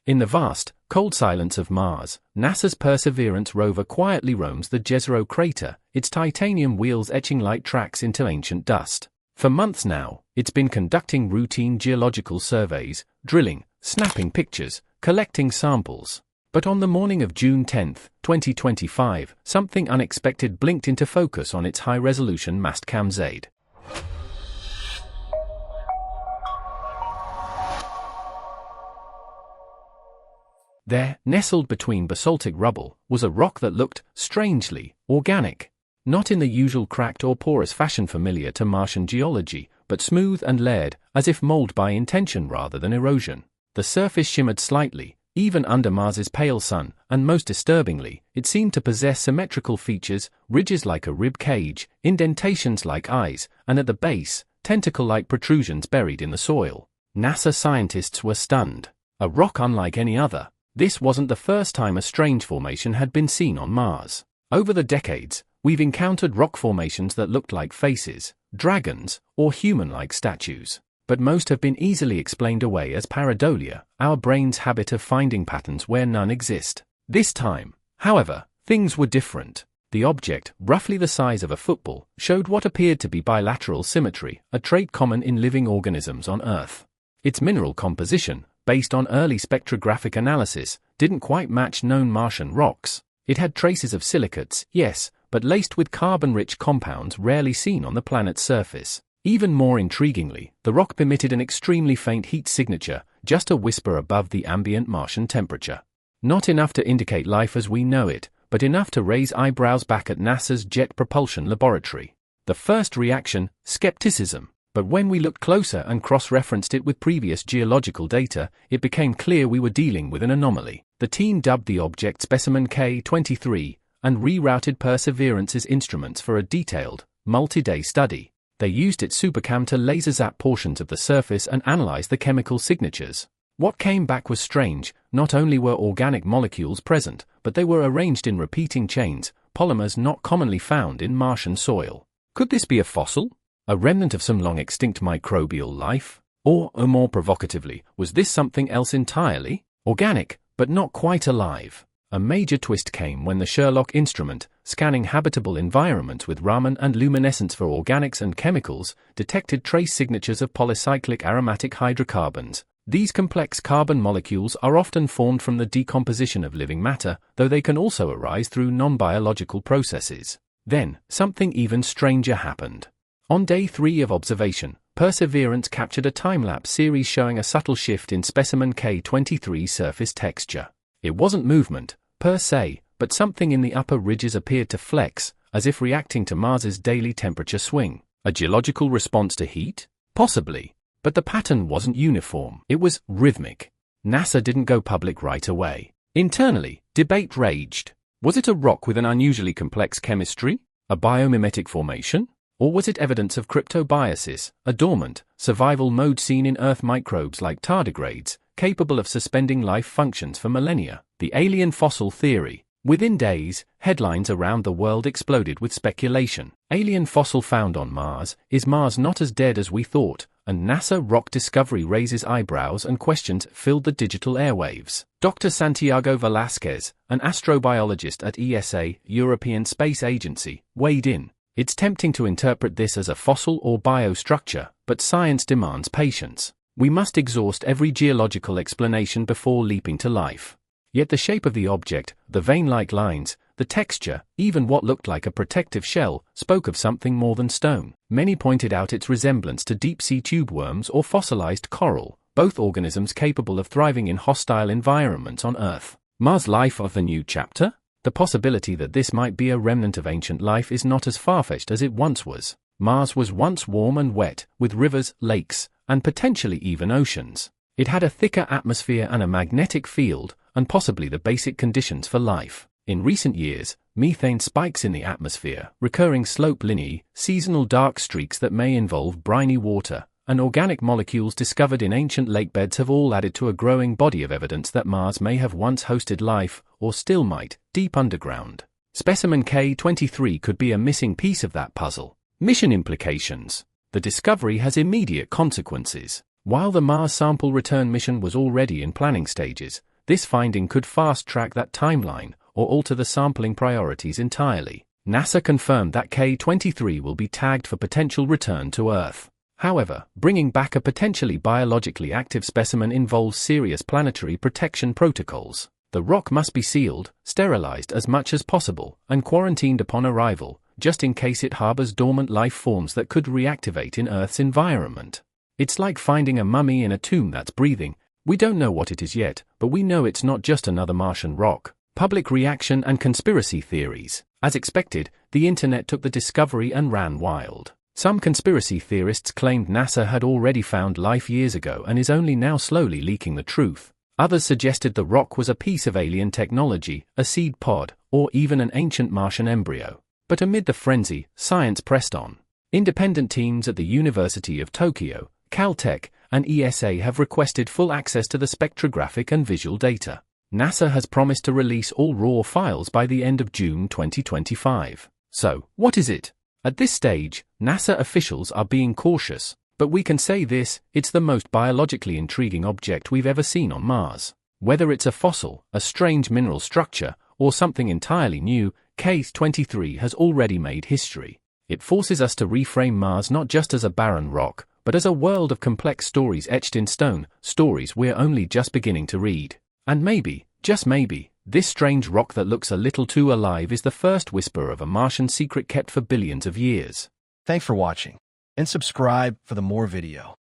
In the vast, cold silence of Mars, NASA's Perseverance rover quietly roams the Jezero Crater, its titanium wheels etching light tracks into ancient dust. For months now, it's been conducting routine geological surveys, drilling, snapping pictures, collecting samples. But on the morning of June 10, 2025, something unexpected blinked into focus on its high-resolution Mastcam-Z. There, nestled between basaltic rubble, was a rock that looked, strangely, organic. Not in the usual cracked or porous fashion familiar to Martian geology, but smooth and layered, as if molded by intention rather than erosion. The surface shimmered slightly, even under Mars's pale sun, and most disturbingly, it seemed to possess symmetrical features, ridges like a rib cage, indentations like eyes, and at the base, tentacle-like protrusions buried in the soil. NASA scientists were stunned. A rock unlike any other. This wasn't the first time a strange formation had been seen on Mars. Over the decades, we've encountered rock formations that looked like faces, dragons, or human-like statues. But most have been easily explained away as pareidolia, our brain's habit of finding patterns where none exist. This time, however, things were different. The object, roughly the size of a football, showed what appeared to be bilateral symmetry, a trait common in living organisms on Earth. Its mineral composition, based on early spectrographic analysis, didn't quite match known Martian rocks. It had traces of silicates, yes, but laced with carbon-rich compounds rarely seen on the planet's surface. Even more intriguingly, the rock emitted an extremely faint heat signature, just a whisper above the ambient Martian temperature. Not enough to indicate life as we know it, but enough to raise eyebrows back at NASA's Jet Propulsion Laboratory. The first reaction, skepticism. But when we looked closer and cross-referenced it with previous geological data, it became clear we were dealing with an anomaly. The team dubbed the object Specimen K23 and rerouted Perseverance's instruments for a detailed, multi-day study. They used its supercam to laser zap portions of the surface and analyze the chemical signatures. What came back was strange. Not only were organic molecules present, but they were arranged in repeating chains, polymers not commonly found in Martian soil. Could this be a fossil? A remnant of some long-extinct microbial life? Or, more provocatively, was this something else entirely? Organic, but not quite alive. A major twist came when the Sherlock instrument, scanning habitable environments with Raman and luminescence for organics and chemicals, detected trace signatures of polycyclic aromatic hydrocarbons. These complex carbon molecules are often formed from the decomposition of living matter, though they can also arise through non-biological processes. Then, something even stranger happened. On day 3 of observation, Perseverance captured a time-lapse series showing a subtle shift in specimen K23's surface texture. It wasn't movement, per se, but something in the upper ridges appeared to flex, as if reacting to Mars's daily temperature swing. A geological response to heat? Possibly. But the pattern wasn't uniform. It was rhythmic. NASA didn't go public right away. Internally, debate raged. Was it a rock with an unusually complex chemistry? A biomimetic formation? Or was it evidence of cryptobiosis, a dormant, survival mode seen in Earth microbes like tardigrades, capable of suspending life functions for millennia? The alien fossil theory. Within days, headlines around the world exploded with speculation. Alien fossil found on Mars. Is Mars not as dead as we thought? And NASA rock discovery raises eyebrows and questions filled the digital airwaves. Dr. Santiago Velázquez, an astrobiologist at ESA, European Space Agency, weighed in. It's tempting to interpret this as a fossil or biostructure, but science demands patience. We must exhaust every geological explanation before leaping to life. Yet the shape of the object, the vein-like lines, the texture, even what looked like a protective shell, spoke of something more than stone. Many pointed out its resemblance to deep-sea tube worms or fossilized coral, both organisms capable of thriving in hostile environments on Earth. Mars life of the new chapter? The possibility that this might be a remnant of ancient life is not as far-fetched as it once was. Mars was once warm and wet, with rivers, lakes, and potentially even oceans. It had a thicker atmosphere and a magnetic field, and possibly the basic conditions for life. In recent years, methane spikes in the atmosphere, recurring slope lineae, seasonal dark streaks that may involve briny water, and organic molecules discovered in ancient lakebeds have all added to a growing body of evidence that Mars may have once hosted life, or still might, deep underground. Specimen K23 could be a missing piece of that puzzle. Mission implications. The discovery has immediate consequences. While the Mars sample return mission was already in planning stages, This finding could fast-track that timeline, or alter the sampling priorities entirely. NASA confirmed that K-23 will be tagged for potential return to Earth. However, bringing back a potentially biologically active specimen involves serious planetary protection protocols. The rock must be sealed, sterilized as much as possible, and quarantined upon arrival, just in case it harbors dormant life forms that could reactivate in Earth's environment. It's like finding a mummy in a tomb that's breathing. We don't know what it is yet, but we know it's not just another Martian rock. Public reaction and conspiracy theories. As expected, the internet took the discovery and ran wild. Some conspiracy theorists claimed NASA had already found life years ago and is only now slowly leaking the truth. Others suggested the rock was a piece of alien technology, a seed pod, or even an ancient Martian embryo. But amid the frenzy, science pressed on. Independent teams at the University of Tokyo, Caltech, and ESA have requested full access to the spectrographic and visual data. NASA has promised to release all raw files by the end of June 2025. So, what is it? At this stage, NASA officials are being cautious, but we can say this: it's the most biologically intriguing object we've ever seen on Mars. Whether it's a fossil, a strange mineral structure, or something entirely new, K-23 has already made history. It forces us to reframe Mars not just as a barren rock, but as a world of complex stories etched in stone, stories we're only just beginning to read. And maybe, just maybe, this strange rock that looks a little too alive is the first whisper of a Martian secret kept for billions of years. Thanks for watching, and subscribe for the more video.